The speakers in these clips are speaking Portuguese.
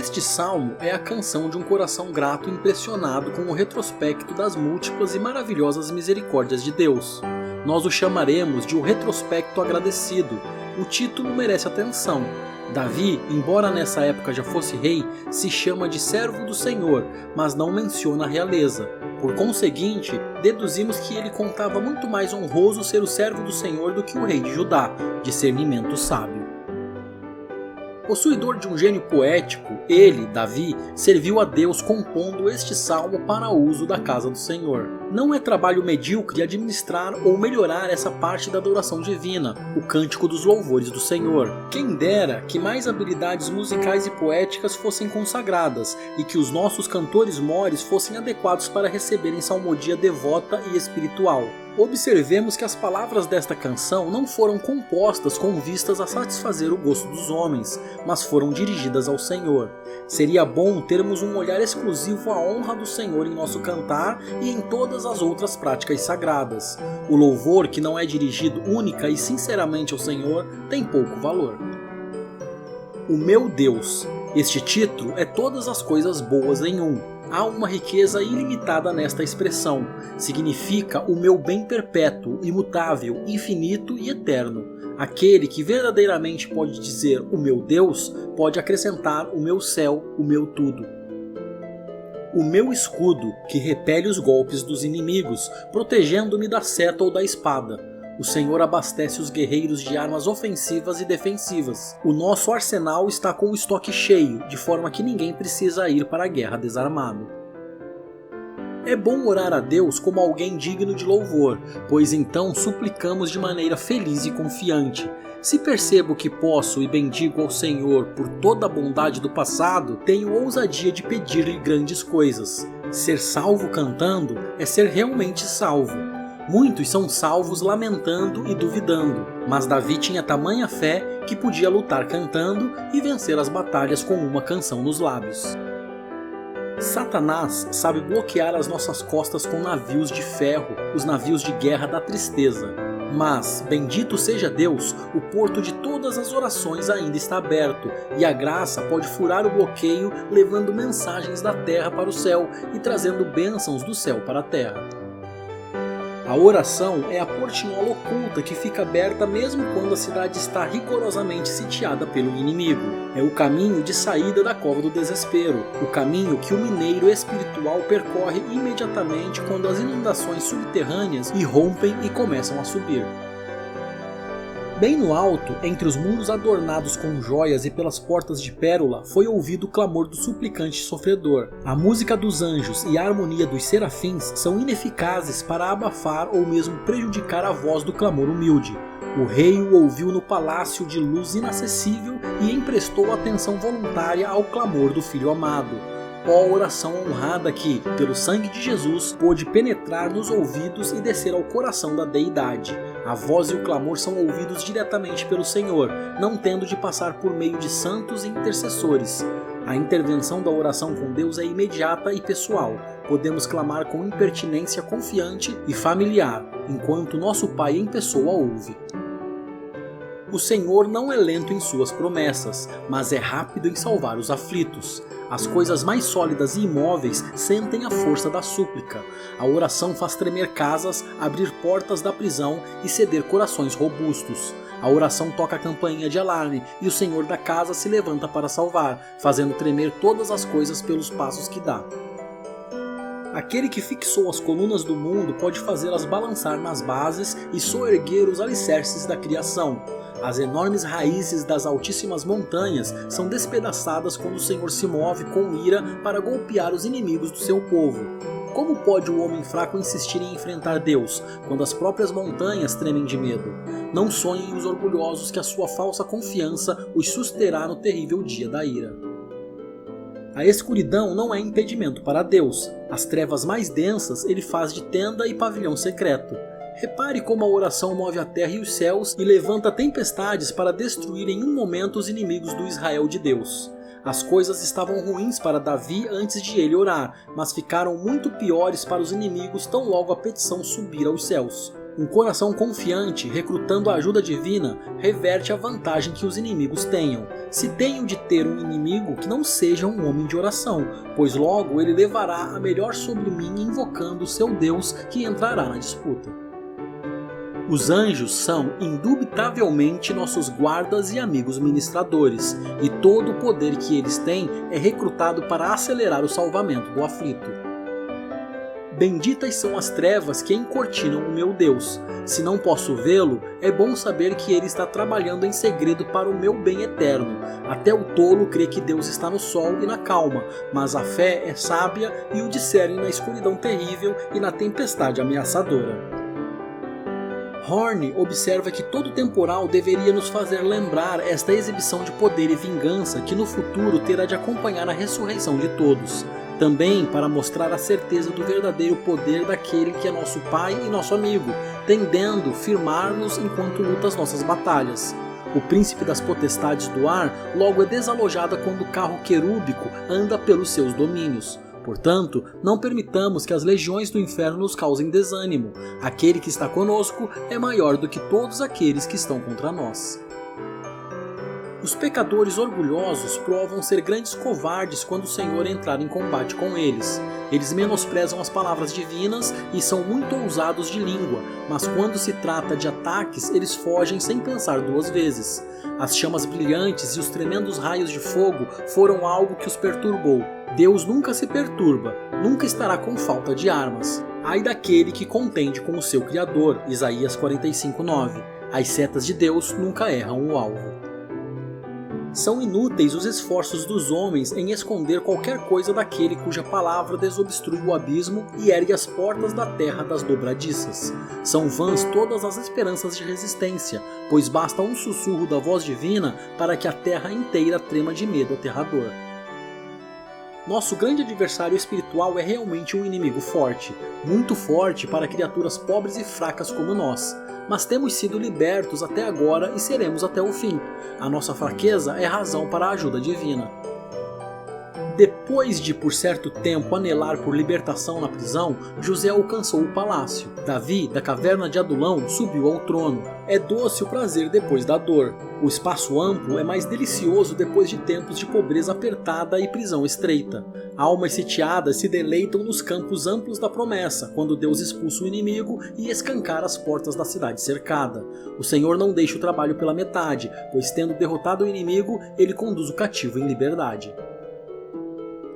Este salmo é a canção de um coração grato impressionado com o retrospecto das múltiplas e maravilhosas misericórdias de Deus. Nós o chamaremos de o retrospecto agradecido. O título merece atenção. Davi, embora nessa época já fosse rei, se chama de servo do Senhor, mas não menciona a realeza. Por conseguinte, deduzimos que ele contava muito mais honroso ser o servo do Senhor do que o rei de Judá, discernimento sábio. Possuidor de um gênio poético, ele, Davi, serviu a Deus compondo este salmo para uso da casa do Senhor. Não é trabalho medíocre administrar ou melhorar essa parte da adoração divina, o cântico dos louvores do Senhor. Quem dera que mais habilidades musicais e poéticas fossem consagradas e que os nossos cantores-mores fossem adequados para receberem salmodia devota e espiritual. Observemos que as palavras desta canção não foram compostas com vistas a satisfazer o gosto dos homens, mas foram dirigidas ao Senhor. Seria bom termos um olhar exclusivo à honra do Senhor em nosso cantar e em todas as outras práticas sagradas. O louvor que não é dirigido única e sinceramente ao Senhor tem pouco valor. O meu Deus. Este título é todas as coisas boas em um. Há uma riqueza ilimitada nesta expressão. Significa o meu bem perpétuo, imutável, infinito e eterno. Aquele que verdadeiramente pode dizer o meu Deus, pode acrescentar o meu céu, o meu tudo. O meu escudo, que repele os golpes dos inimigos, protegendo-me da seta ou da espada. O Senhor abastece os guerreiros de armas ofensivas e defensivas. O nosso arsenal está com o estoque cheio, de forma que ninguém precisa ir para a guerra desarmado. É bom orar a Deus como alguém digno de louvor, pois então suplicamos de maneira feliz e confiante. Se percebo que posso e bendigo ao Senhor por toda a bondade do passado, tenho ousadia de pedir-lhe grandes coisas. Ser salvo cantando é ser realmente salvo. Muitos são salvos lamentando e duvidando, mas Davi tinha tamanha fé que podia lutar cantando e vencer as batalhas com uma canção nos lábios. Satanás sabe bloquear as nossas costas com navios de ferro, os navios de guerra da tristeza. Mas, bendito seja Deus, o porto de todas as orações ainda está aberto, e a graça pode furar o bloqueio levando mensagens da terra para o céu e trazendo bênçãos do céu para a terra. A oração é a portinhola oculta que fica aberta mesmo quando a cidade está rigorosamente sitiada pelo inimigo. É o caminho de saída da cova do desespero, o caminho que o mineiro espiritual percorre imediatamente quando as inundações subterrâneas irrompem e começam a subir. Bem no alto, entre os muros adornados com joias e pelas portas de pérola, foi ouvido o clamor do suplicante sofredor. A música dos anjos e a harmonia dos serafins são ineficazes para abafar ou mesmo prejudicar a voz do clamor humilde. O rei o ouviu no palácio de luz inacessível e emprestou atenção voluntária ao clamor do filho amado. Ó oração honrada que, pelo sangue de Jesus, pôde penetrar nos ouvidos e descer ao coração da deidade. A voz e o clamor são ouvidos diretamente pelo Senhor, não tendo de passar por meio de santos e intercessores. A intervenção da oração com Deus é imediata e pessoal. Podemos clamar com impertinência confiante e familiar, enquanto nosso Pai em pessoa ouve. O Senhor não é lento em suas promessas, mas é rápido em salvar os aflitos. As coisas mais sólidas e imóveis sentem a força da súplica. A oração faz tremer casas, abrir portas da prisão e ceder corações robustos. A oração toca a campainha de alarme e o Senhor da casa se levanta para salvar, fazendo tremer todas as coisas pelos passos que dá. Aquele que fixou as colunas do mundo pode fazê-las balançar nas bases e soerguer os alicerces da criação. As enormes raízes das altíssimas montanhas são despedaçadas quando o Senhor se move com ira para golpear os inimigos do seu povo. Como pode o homem fraco insistir em enfrentar Deus, quando as próprias montanhas tremem de medo? Não sonhem os orgulhosos que a sua falsa confiança os susterá no terrível dia da ira. A escuridão não é impedimento para Deus. As trevas mais densas ele faz de tenda e pavilhão secreto. Repare como a oração move a terra e os céus e levanta tempestades para destruir em um momento os inimigos do Israel de Deus. As coisas estavam ruins para Davi antes de ele orar, mas ficaram muito piores para os inimigos tão logo a petição subir aos céus. Um coração confiante, recrutando a ajuda divina, reverte a vantagem que os inimigos tenham. Se tenho de ter um inimigo, que não seja um homem de oração, pois logo ele levará a melhor sobre mim invocando o seu Deus que entrará na disputa. Os anjos são, indubitavelmente, nossos guardas e amigos ministradores, e todo o poder que eles têm é recrutado para acelerar o salvamento do aflito. Benditas são as trevas que encortinam o meu Deus. Se não posso vê-lo, é bom saber que ele está trabalhando em segredo para o meu bem eterno. Até o tolo crê que Deus está no sol e na calma, mas a fé é sábia e o discerne na escuridão terrível e na tempestade ameaçadora. Horne observa que todo temporal deveria nos fazer lembrar esta exibição de poder e vingança que no futuro terá de acompanhar a ressurreição de todos. Também para mostrar a certeza do verdadeiro poder daquele que é nosso Pai e nosso amigo, tendendo firmar-nos enquanto luta as nossas batalhas. O príncipe das potestades do ar logo é desalojado quando o carro querúbico anda pelos seus domínios. Portanto, não permitamos que as legiões do inferno nos causem desânimo. Aquele que está conosco é maior do que todos aqueles que estão contra nós. Os pecadores orgulhosos provam ser grandes covardes quando o Senhor entrar em combate com eles. Eles menosprezam as palavras divinas e são muito ousados de língua, mas quando se trata de ataques, eles fogem sem pensar duas vezes. As chamas brilhantes e os tremendos raios de fogo foram algo que os perturbou. Deus nunca se perturba, nunca estará com falta de armas. Ai daquele que contende com o seu Criador, Isaías 45:9. As setas de Deus nunca erram o alvo. São inúteis os esforços dos homens em esconder qualquer coisa daquele cuja palavra desobstrui o abismo e ergue as portas da terra das dobradiças. São vãs todas as esperanças de resistência, pois basta um sussurro da voz divina para que a terra inteira trema de medo aterrador. Nosso grande adversário espiritual é realmente um inimigo forte, muito forte para criaturas pobres e fracas como nós. Mas temos sido libertos até agora e seremos até o fim. A nossa fraqueza é razão para a ajuda divina. Depois de por certo tempo anelar por libertação na prisão, José alcançou o palácio. Davi, da caverna de Adulão, subiu ao trono. É doce o prazer depois da dor. O espaço amplo é mais delicioso depois de tempos de pobreza apertada e prisão estreita. Almas sitiadas se deleitam nos campos amplos da promessa, quando Deus expulsa o inimigo e escancara as portas da cidade cercada. O Senhor não deixa o trabalho pela metade, pois tendo derrotado o inimigo, ele conduz o cativo em liberdade.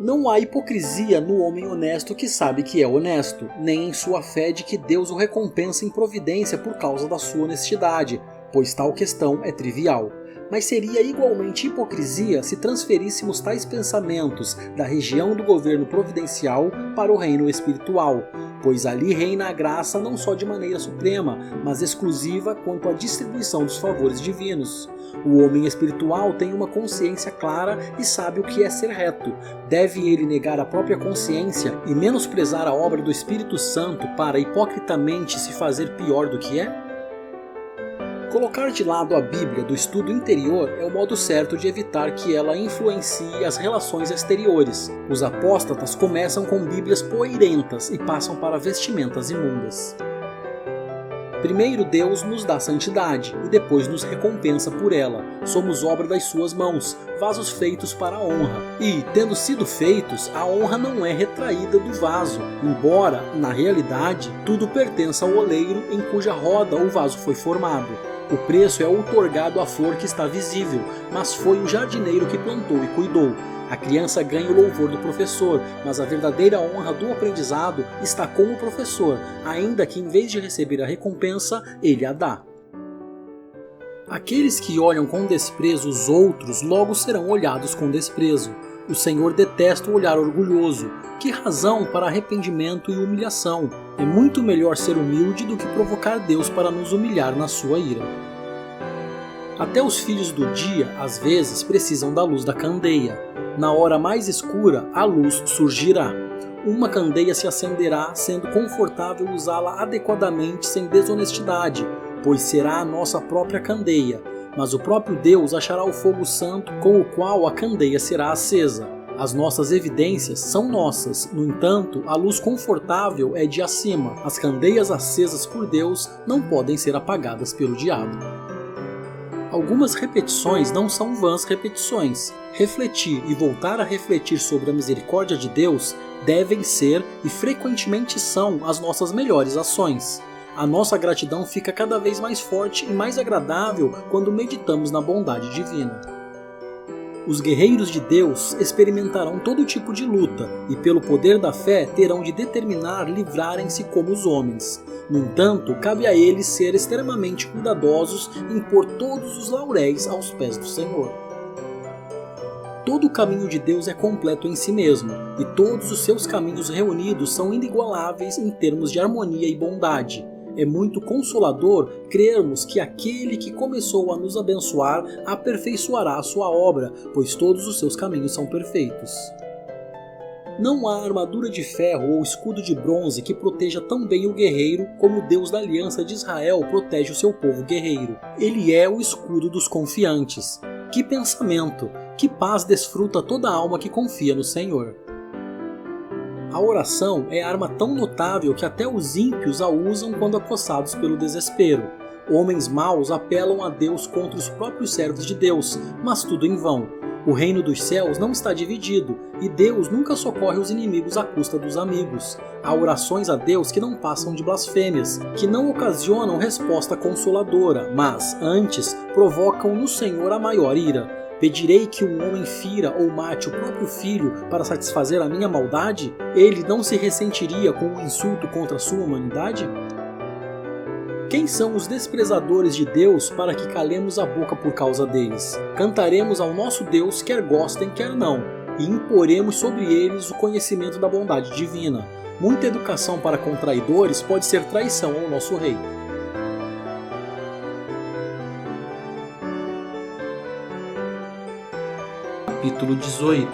Não há hipocrisia no homem honesto que sabe que é honesto, nem em sua fé de que Deus o recompensa em providência por causa da sua honestidade, pois tal questão é trivial. Mas seria igualmente hipocrisia se transferíssemos tais pensamentos da região do governo providencial para o reino espiritual, pois ali reina a graça não só de maneira suprema, mas exclusiva quanto à distribuição dos favores divinos. O homem espiritual tem uma consciência clara e sabe o que é ser reto. Deve ele negar a própria consciência e menosprezar a obra do Espírito Santo para hipocritamente se fazer pior do que é? Colocar de lado a Bíblia do estudo interior é o modo certo de evitar que ela influencie as relações exteriores. Os apóstatas começam com Bíblias poeirentas e passam para vestimentas imundas. Primeiro Deus nos dá santidade e depois nos recompensa por ela. Somos obra das suas mãos, vasos feitos para a honra. E, tendo sido feitos, a honra não é retraída do vaso, embora, na realidade, tudo pertença ao oleiro em cuja roda o vaso foi formado. O preço é outorgado à flor que está visível, mas foi o jardineiro que plantou e cuidou. A criança ganha o louvor do professor, mas a verdadeira honra do aprendizado está com o professor, ainda que em vez de receber a recompensa, ele a dá. Aqueles que olham com desprezo os outros logo serão olhados com desprezo. O Senhor detesta o olhar orgulhoso. Que razão para arrependimento e humilhação! É muito melhor ser humilde do que provocar Deus para nos humilhar na sua ira. Até os filhos do dia, às vezes, precisam da luz da candeia. Na hora mais escura, a luz surgirá. Uma candeia se acenderá, sendo confortável usá-la adequadamente sem desonestidade, pois será a nossa própria candeia. Mas o próprio Deus achará o fogo santo com o qual a candeia será acesa. As nossas evidências são nossas, no entanto, a luz confortável é de acima. As candeias acesas por Deus não podem ser apagadas pelo diabo. Algumas repetições não são vãs repetições. Refletir e voltar a refletir sobre a misericórdia de Deus devem ser e frequentemente são as nossas melhores ações. A nossa gratidão fica cada vez mais forte e mais agradável quando meditamos na bondade divina. Os guerreiros de Deus experimentarão todo tipo de luta e, pelo poder da fé, terão de determinar livrarem-se como os homens. No entanto, cabe a eles ser extremamente cuidadosos em pôr todos os lauréis aos pés do Senhor. Todo o caminho de Deus é completo em si mesmo, e todos os seus caminhos reunidos são inigualáveis em termos de harmonia e bondade. É muito consolador crermos que aquele que começou a nos abençoar aperfeiçoará a sua obra, pois todos os seus caminhos são perfeitos. Não há armadura de ferro ou escudo de bronze que proteja tão bem o guerreiro como o Deus da Aliança de Israel protege o seu povo guerreiro. Ele é o escudo dos confiantes. Que pensamento, que paz desfruta toda a alma que confia no Senhor. A oração é arma tão notável que até os ímpios a usam quando acossados pelo desespero. Homens maus apelam a Deus contra os próprios servos de Deus, mas tudo em vão. O reino dos céus não está dividido, e Deus nunca socorre os inimigos à custa dos amigos. Há orações a Deus que não passam de blasfêmias, que não ocasionam resposta consoladora, mas, antes, provocam no Senhor a maior ira. Pedirei que um homem fira ou mate o próprio filho para satisfazer a minha maldade? Ele não se ressentiria com um insulto contra a sua humanidade? Quem são os desprezadores de Deus para que calemos a boca por causa deles? Cantaremos ao nosso Deus, quer gostem, quer não, e imporemos sobre eles o conhecimento da bondade divina. Muita educação para com traidores pode ser traição ao nosso rei. Capítulo 18.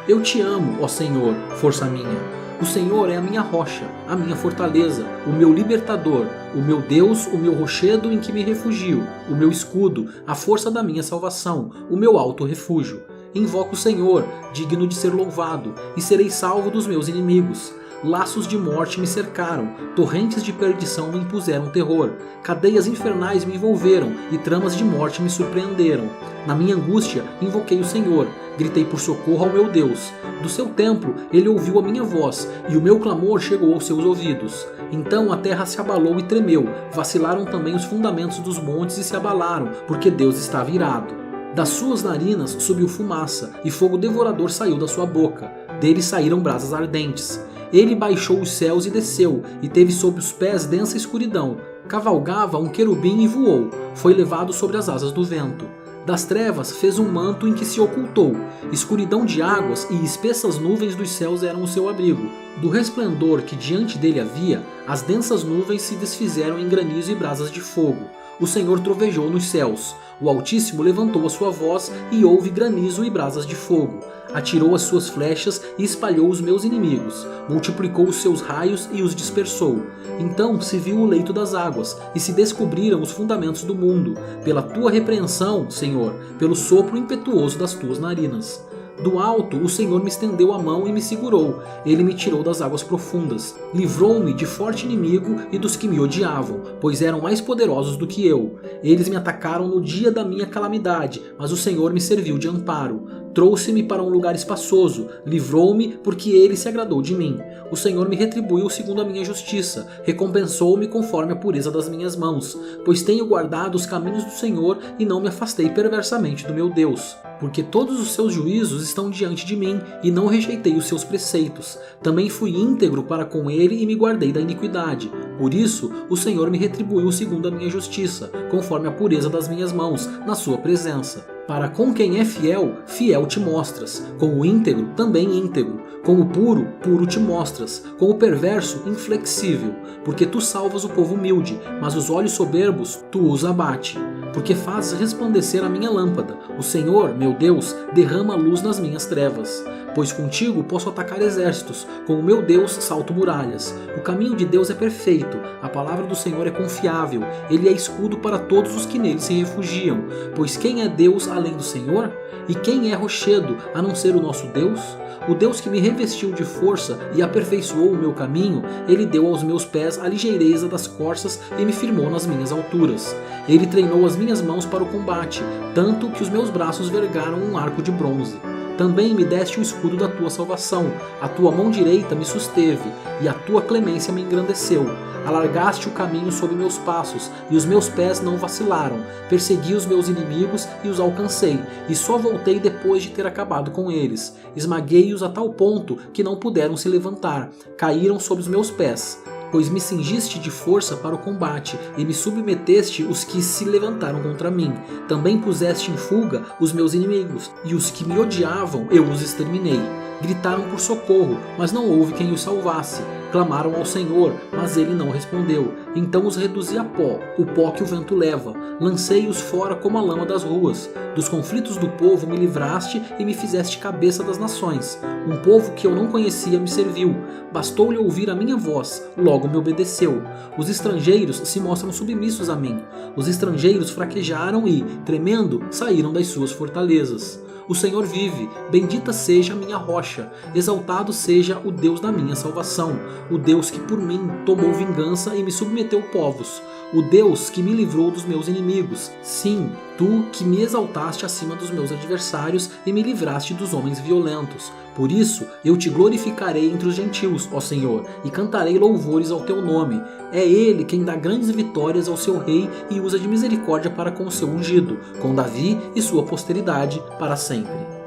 Eu te amo, ó Senhor, força minha. O Senhor é a minha rocha, a minha fortaleza, o meu libertador, o meu Deus, o meu rochedo em que me refugio, o meu escudo, a força da minha salvação, o meu alto refúgio. Invoco o Senhor, digno de ser louvado, e serei salvo dos meus inimigos. Laços de morte me cercaram, torrentes de perdição me impuseram terror, cadeias infernais me envolveram e tramas de morte me surpreenderam. Na minha angústia, invoquei o Senhor, gritei por socorro ao meu Deus. Do seu templo, ele ouviu a minha voz, e o meu clamor chegou aos seus ouvidos. Então a terra se abalou e tremeu, vacilaram também os fundamentos dos montes e se abalaram, porque Deus estava irado. Das suas narinas subiu fumaça, e fogo devorador saiu da sua boca. Dele saíram brasas ardentes. Ele baixou os céus e desceu, e teve sob os pés densa escuridão. Cavalgava um querubim e voou, foi levado sobre as asas do vento. Das trevas fez um manto em que se ocultou. Escuridão de águas e espessas nuvens dos céus eram o seu abrigo. Do resplendor que diante dele havia, as densas nuvens se desfizeram em granizo e brasas de fogo. O Senhor trovejou nos céus. O Altíssimo levantou a sua voz e houve granizo e brasas de fogo. Atirou as suas flechas e espalhou os meus inimigos. Multiplicou os seus raios e os dispersou. Então se viu o leito das águas e se descobriram os fundamentos do mundo. Pela tua repreensão, Senhor, pelo sopro impetuoso das tuas narinas. Do alto o Senhor me estendeu a mão e me segurou. Ele me tirou das águas profundas. Livrou-me de forte inimigo e dos que me odiavam, pois eram mais poderosos do que eu. Eles me atacaram no dia da minha calamidade, mas o Senhor me serviu de amparo. Trouxe-me para um lugar espaçoso, livrou-me porque ele se agradou de mim. O Senhor me retribuiu segundo a minha justiça, recompensou-me conforme a pureza das minhas mãos, pois tenho guardado os caminhos do Senhor e não me afastei perversamente do meu Deus. Porque todos os seus juízos estão diante de mim e não rejeitei os seus preceitos. Também fui íntegro para com ele e me guardei da iniquidade. Por isso, o Senhor me retribuiu segundo a minha justiça, conforme a pureza das minhas mãos, na sua presença. Para com quem é fiel, fiel te mostras. Com o íntegro, também íntegro. Com o puro, puro te mostras. Com o perverso, inflexível. Porque tu salvas o povo humilde, mas os olhos soberbos tu os abate. porque fazes resplandecer a minha lâmpada. O Senhor, meu Deus, derrama luz nas minhas trevas. Pois contigo posso atacar exércitos, com o meu Deus salto muralhas. O caminho de Deus é perfeito, a palavra do Senhor é confiável, ele é escudo para todos os que nele se refugiam. Pois quem é Deus além do Senhor? E quem é rochedo, a não ser o nosso Deus? O Deus que me revestiu de força e aperfeiçoou o meu caminho, ele deu aos meus pés a ligeireza das corças e me firmou nas minhas alturas. Ele treinou as minhas mãos para o combate, tanto que os meus braços vergaram um arco de bronze. Também me deste o escudo da tua salvação, a tua mão direita me susteve, e a tua clemência me engrandeceu. Alargaste o caminho sob meus passos, e os meus pés não vacilaram. Persegui os meus inimigos e os alcancei, e só voltei depois de ter acabado com eles. Esmaguei-os a tal ponto que não puderam se levantar, caíram sob os meus pés. Pois me cingiste de força para o combate, e me submeteste os que se levantaram contra mim. Também puseste em fuga os meus inimigos, e os que me odiavam eu os exterminei. Gritaram por socorro, mas não houve quem os salvasse. Clamaram ao Senhor, mas ele não respondeu. Então os reduzi a pó, o pó que o vento leva. Lancei-os fora como a lama das ruas. Dos conflitos do povo me livraste e me fizeste cabeça das nações. Um povo que eu não conhecia me serviu. Bastou-lhe ouvir a minha voz, logo me obedeceu. Os estrangeiros se mostram submissos a mim. Os estrangeiros fraquejaram e, tremendo, saíram das suas fortalezas. O Senhor vive, bendita seja a minha rocha, exaltado seja o Deus da minha salvação, o Deus que por mim tomou vingança e me submeteu povos, o Deus que me livrou dos meus inimigos, sim, tu que me exaltaste acima dos meus adversários e me livraste dos homens violentos. Por isso eu te glorificarei entre os gentios, ó Senhor, e cantarei louvores ao teu nome. É ele quem dá grandes vitórias ao seu rei e usa de misericórdia para com o seu ungido, com Davi e sua posteridade para sempre.